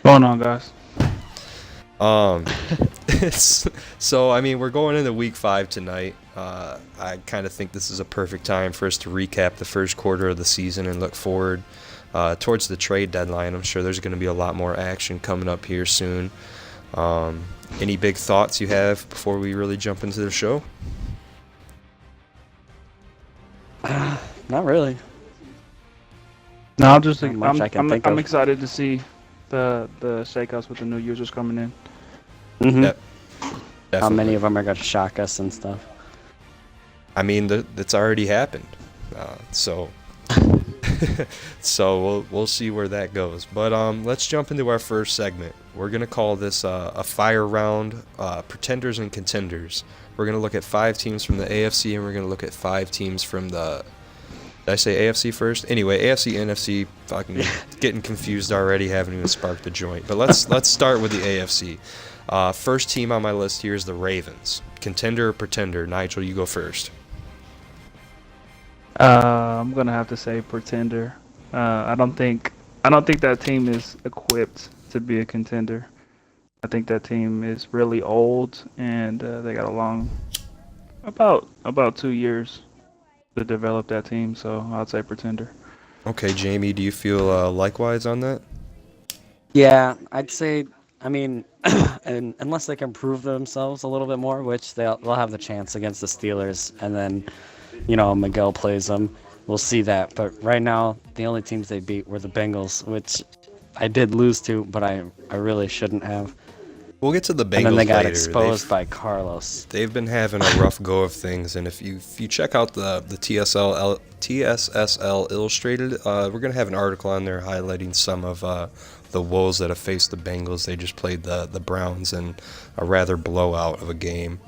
Going on, guys. Um, so I mean, we're going into week 5 tonight. I kind of think this is a perfect time for us to recap the first quarter of the season and look forward towards the trade deadline. I'm sure there's going to be a lot more action coming up here soon. Um, any big thoughts you have before we really jump into the show? Not really. No, I'm just Not much I'm I can I'm think I'm of. excited to see the shakeouts with the new users coming in. hmm Yep, How many definitely. of them are going to shock us and stuff? I mean, that's already happened. So so we'll see where that goes. But let's jump into our first segment. We're gonna call this a fire round, pretenders and contenders. We're gonna look at 5 teams from the AFC, and we're gonna look at 5 teams from the. Did I say AFC first? Anyway, AFC, NFC. Fucking getting confused already. Haven't even sparked the joint. But let's start with the AFC. First team on my list here is the Ravens. Contender or pretender? Nigel, you go first. I'm gonna have to say pretender. I don't think that team is equipped to be a contender. I think that team is really old and they got a long about 2 years to develop that team. So I'd say pretender. Okay, Jamie, do you feel likewise on that? Yeah, I'd say, I mean, and unless they can prove themselves a little bit more, which they'll have the chance against the Steelers, and then, Miguel plays them. We'll see that. But right now, the only teams they beat were the Bengals, which I did lose to, but I really shouldn't have. We'll get to the And then they Bengals got later. exposed by Carlos. They've been having a rough go of things, and if you check out the TSSL Illustrated, we're gonna have an article on there highlighting some of the woes that have faced the Bengals. They just played the Browns in a rather blowout of a game.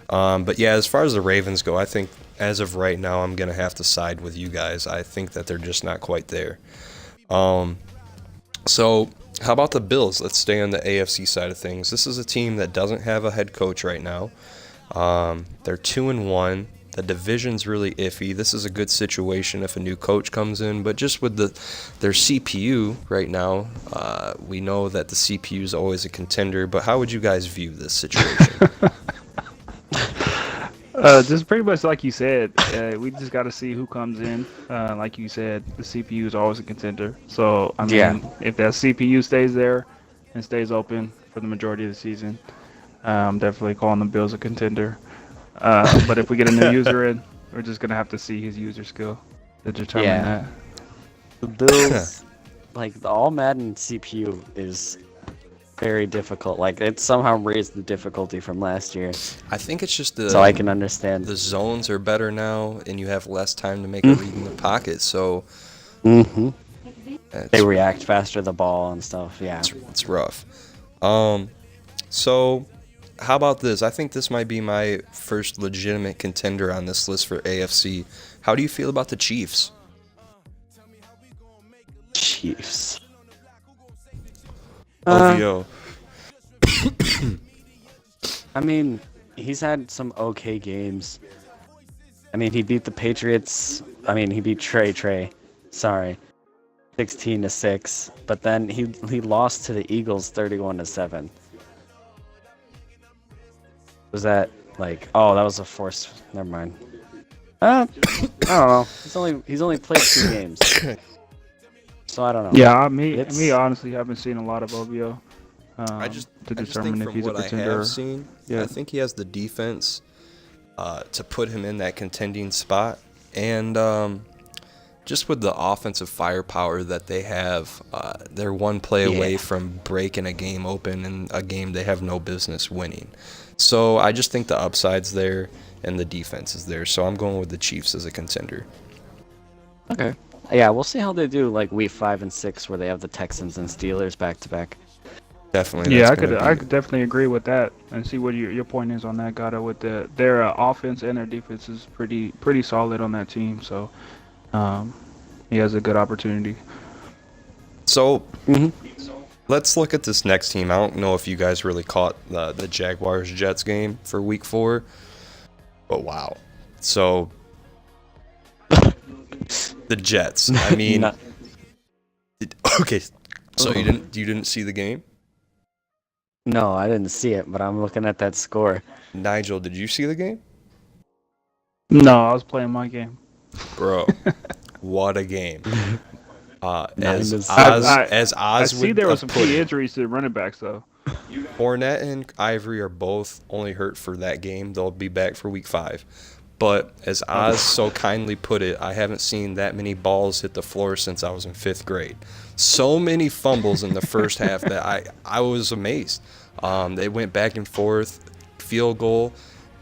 But yeah, as far as the Ravens go, I think as of right now, I'm gonna have to side with you guys. I think that they're just not quite there. Um, so, how about the Bills? Let's stay on the AFC side of things. This is a team that doesn't have a head coach right now. They're 2-1. The division's really iffy. This is a good situation if a new coach comes in, but just with their CPU right now, we know that the CPU is always a contender. But how would you guys view this situation? Just pretty much like you said, we just got to see who comes in. Like you said, the CPU is always a contender. So, I Yeah. mean, if that CPU stays there and stays open for the majority of the season, I'm definitely calling the Bills a contender. But if we get a new user in, we're just gonna have to see his user skill to determine Yeah. that. The Bills, like the All Madden CPU is very difficult. Like it somehow raised the difficulty from last year, I think it's just so I can understand. the zones are better now, and you have less time to make a Mm. read in the pocket. So hmm They it's react faster to the ball and stuff. Yeah. it's rough. Um, so how about this? I think this might be my first legitimate contender on this list for AFC. How do you feel about the Chiefs? Chiefs. OVO. I mean, he's had some okay games. I mean, he beat the Patriots. I mean, he beat Trey. Sorry, 16-6. But then he lost to the Eagles 31-7. Was that like? Oh, that was a force. Never mind. I don't know. He's only played 2 games, so I don't know. Yeah, me It's honestly haven't seen a lot of OVO I just to I just think determine if from he's a what I contender. have seen, I Yeah, think he has the defense to put him in that contending spot, and just with the offensive firepower that they have, they're one play away yeah. from breaking a game open in a game they have no business winning. So I just think the upside's there and the defense is there. So I'm going with the Chiefs as a contender. Okay. Yeah, we'll see how they do like week 5 and 6, where they have the Texans and Steelers back to back. Definitely, yeah, that's I going could to I be. could definitely agree with that and see what your point is on that, Gata. With their offense and their defense is pretty solid on that team. So um, he has a good opportunity. So hmm let's look at this next team. I don't know if you guys really caught the Jaguars Jets game for week 4, but wow. So the Jets. I mean, Not, okay, So you didn't see the game? No, I didn't see it, but I'm looking at that score. Nigel, did you see the game? No, I was playing my game. Bro, what a game. Nine As to I Oz seven. I as I Oz see would there was have some put key it, injuries to the running backs though. Fournette and Ivory are both only hurt for that game. They'll be back for week 5. But as Oz Okay. so kindly put it, I haven't seen that many balls hit the floor since I was in 5th grade. So many fumbles in the first half that I was amazed. They went back and forth, field goal,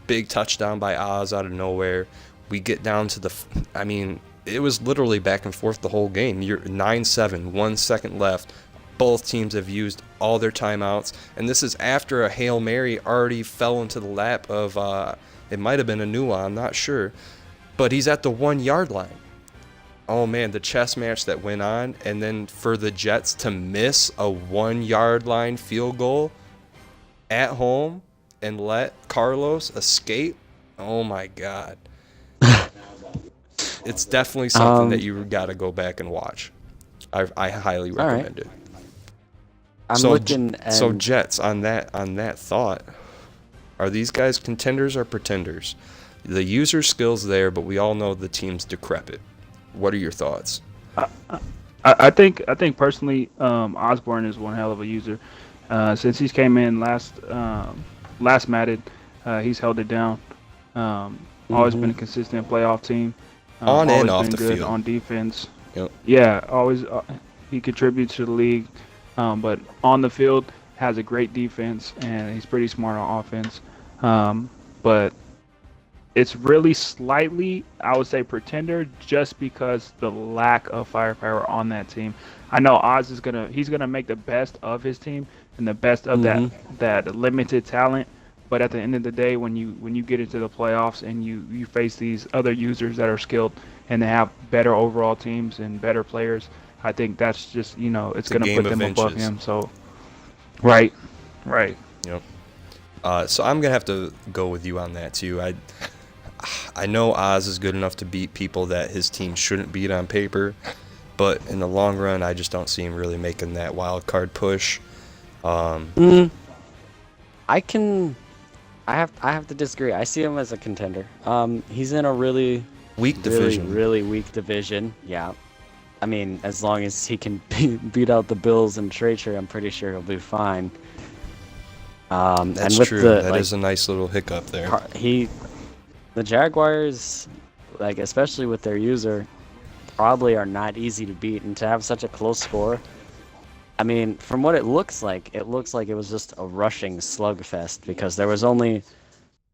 big touchdown by Oz out of nowhere. We get down to I mean, it was literally back and forth the whole game. You're 9-7, 1 second left. Both teams have used all their timeouts, and this is after a Hail Mary already fell into the lap of, it might have been a new one, I'm not sure, but he's at the 1 yard line. Oh man, the chess match that went on, and then for the Jets to miss a 1 yard line field goal at home and let Carlos escape. Oh my God. It's definitely something that you got to go back and watch. I highly All right. recommend it. I'm So looking so and Jets, on that thought, are these guys contenders or pretenders? The user skill's there, but we all know the team's decrepit. What are your thoughts? I think personally, Osborne is one hell of a user. Since he's came in last matted, he's held it down. Always been a consistent playoff team. On and Always off been the good field. on defense. Yep. Yeah, always he contributes to the league, but on the field has a great defense and he's pretty smart on offense. But it's really slightly, I would say, pretender just because the lack of firepower on that team. I know Oz is he's gonna make the best of his team and the best of that limited talent. But at the end of the day, when you get into the playoffs and you face these other users that are skilled and they have better overall teams and better players, I think that's just it's It's a gonna game put of them above inches. him. So, right, right. Yep. So I'm gonna have to go with you on that too. I know Oz is good enough to beat people that his team shouldn't beat on paper, but in the long run, I just don't see him really making that wild card push. Mm, I can. I have to disagree. I see him as a contender. He's in a really, Weak really, division. really weak division. Yeah. I mean, as long as he can beat out the Bills and Tracer, I'm pretty sure he'll be fine. That's And with true. the That like, is a nice little hiccup there. the Jaguars, like especially with their user, probably are not easy to beat, and to have such a close score. I mean, from what it looks like it was just a rushing slugfest because there was only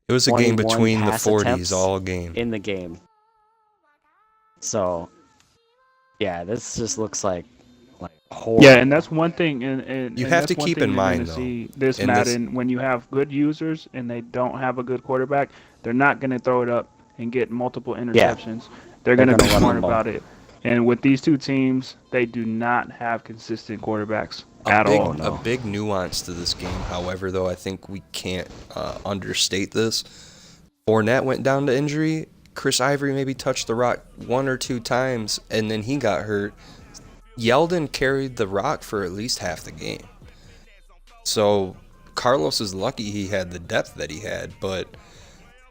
It was a game 21 between the pass 40s attempts all game. in the game. So, yeah, this just looks like horrible. Yeah, and that's one thing, and You and have to that's one keep thing in you're going mind to though, see this in this Madden when you have good users and they don't have a good quarterback, they're not going to throw it up and get multiple Yeah, interceptions. They're they're going to gonna be run the smart ball. about it. And with these two teams, they do not have consistent quarterbacks a at big Oh all. a no. big nuance to this game. However, though, I think we can't understate this. Fournette went down to injury. Chris Ivory maybe touched the rock 1 or 2 times, and then he got hurt. Yeldon carried the rock for at least half the game. So Carlos is lucky he had the depth that he had, but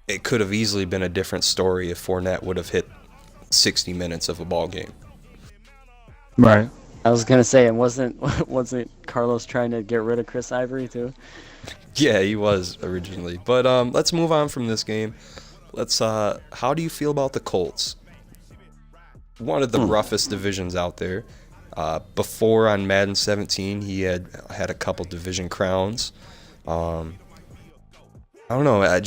it could have easily been a different story if Fournette would have hit 60 minutes of a ball game. Right. I was gonna say, and wasn't Carlos trying to get rid of Chris Ivory too? Yeah, he was originally. But let's move on from this game. Let's how do you feel about the Colts? One of the roughest divisions out there. Before on Madden 17, he had a couple division crowns. I don't know.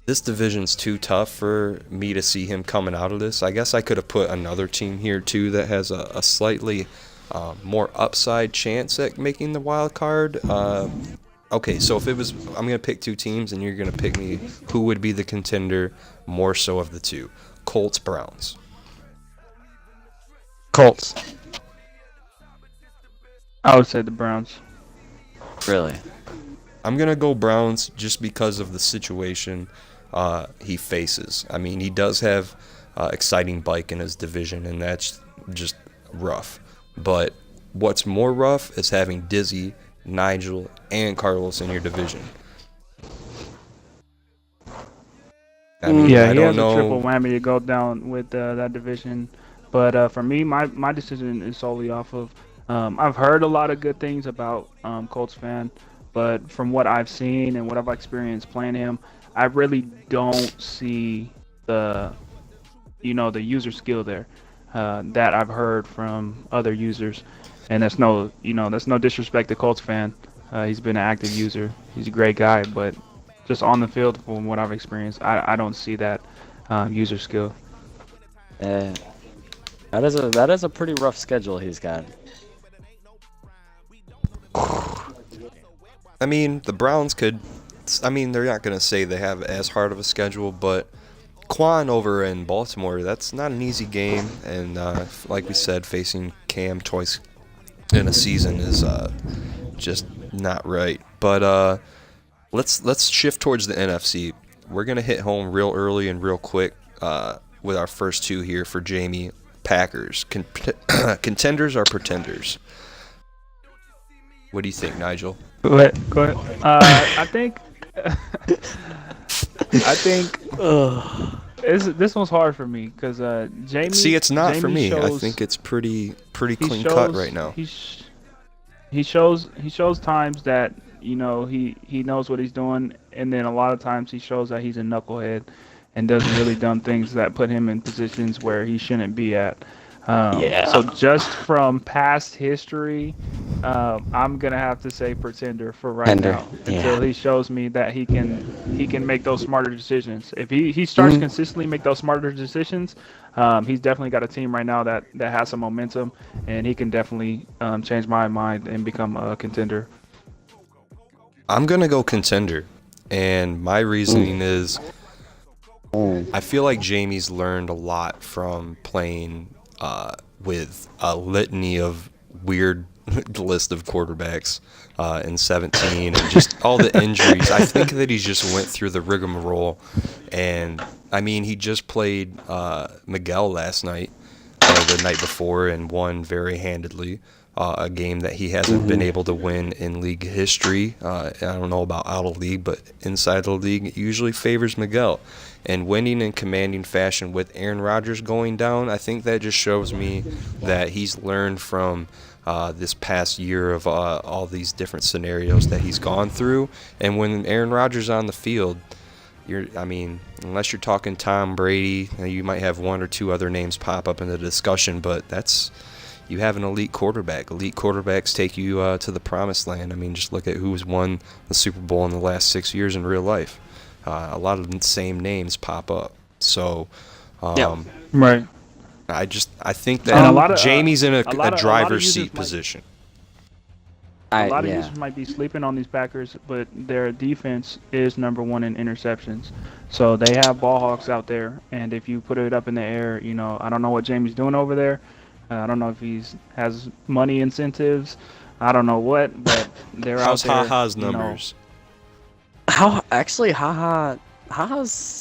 This division's too tough for me to see him coming out of this. I guess I could have put another team here too that has a slightly more upside chance at making the wild card. Okay, so if it was, I'm gonna pick 2 teams, and you're gonna pick me who would be the contender more so of the two. Colts, Browns. Colts. I would say the Browns. Really? I'm gonna go Browns just because of the situation he faces. I mean, he does have exciting bike in his division, and that's just rough. But what's more rough is having Dizzy, Nigel, and Carlos in your division. I mean, Yeah, I he don't has a triple know. whammy to go down with that division. But for me, my decision is solely off of. I've heard a lot of good things about Colts fan, but from what I've seen and what I've experienced playing him, I really don't see the the user skill there that I've heard from other users. And that's no disrespect to Colts fan. He's been an active user. He's a great guy, but just on the field, from what I've experienced, I don't see that user skill. Uh, that is a pretty rough schedule he's got. I mean, the Browns could. I mean, they're not going to say they have as hard of a schedule, but Quan over in Baltimore, that's not an easy game. And like we said, facing Cam twice in a season is just not right. But let's shift towards the NFC. We're going to hit home real early and real quick with our first two here for Jamie. Packers. Contenders are pretenders. What do you think, Nigel? Go ahead. Go ahead. I think. I think this one's hard for me because See, it's not for Jamie me. I shows think it's pretty he clean cut shows right now. he shows times that he knows what he's doing, and then a lot of times he shows that he's a knucklehead and does really dumb things that put him in positions where he shouldn't be at. So Yeah. just from past history, I'm gonna have to say pretender for right Tender. now Yeah. until he shows me that he can make those smarter decisions. If he starts Mhm. consistently make those smarter decisions, he's definitely got a team right now that has some momentum, and he can definitely change my mind and become a contender. I'm gonna go contender, and my reasoning Mm. is Mm. I feel like Jamie's learned a lot from playing with a litany of weird list of quarterbacks in 17 and just all the injuries. I think that he just went through the rigmarole, and I mean he just played Miguel last night or the night before and won very handedly. A game that he hasn't been Mhm. able to win in league history. I don't know about out of league, but inside the league, it usually favors Miguel. And winning in commanding fashion with Aaron Rodgers going down, I think that just shows me that he's learned from this past year of all these different scenarios that he's gone through. And when Aaron Rodgers is on the field, I mean, unless you're talking Tom Brady, you might have one or two other names pop up in the discussion, but you have an elite quarterback. Elite quarterbacks take you to the promised land. I mean, just look at who's won the Super Bowl in the last 6 years in real life. A lot of the same names pop up. So, Yeah. Right. I think And that Jamie's in a a lot of driver's users seat might position. a lot of Yeah. users might be sleeping on these Packers, but their defense is number one in interceptions. So they have ball hawks out there, and if you put it up in the air, I don't know what Jamie's doing over there. I don't know if he's has money incentives. I don't know what, but they're out How's there. HaHa's numbers? Haha's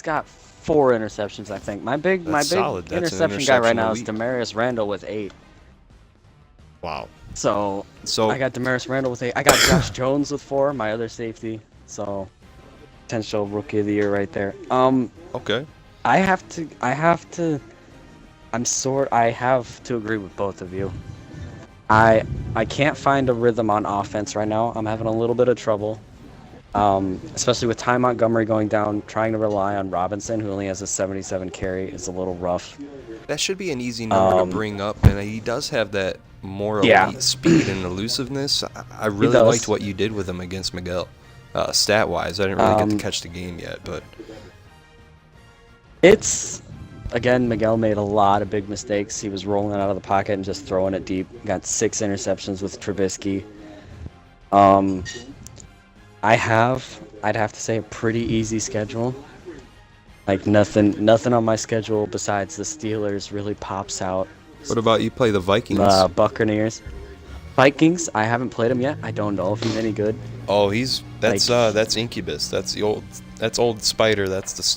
got 4 interceptions, I think. My big That's solid. That's an interception guy right interception a now is week. Demarius Randall with 8. Wow. So So I got Demarius Randall with 8. I got Josh Jones with 4, my other safety. So potential rookie of the year right there. okay. I have to agree with both of you. I can't find a rhythm on offense right now. I'm having a little bit of trouble. Especially with Ty Montgomery going down, trying to rely on Robinson, who only has a 77 carry, is a little rough. That should be an easy number to bring up, and he does have that more elite Yeah. speed and elusiveness. I really does. liked what you did with him against Miguel. Stat-wise, I didn't really get to catch the game yet, but Again, Miguel made a lot of big mistakes. He was rolling out of the pocket and just throwing it deep. Got 6 interceptions with Trubisky. I'd have to say a pretty easy schedule. Like nothing on my schedule besides the Steelers really pops out. what about you play the Vikings? Buccaneers. Vikings, I haven't played him yet. I don't know if he's any good. That's Incubus. That's old Spider. That's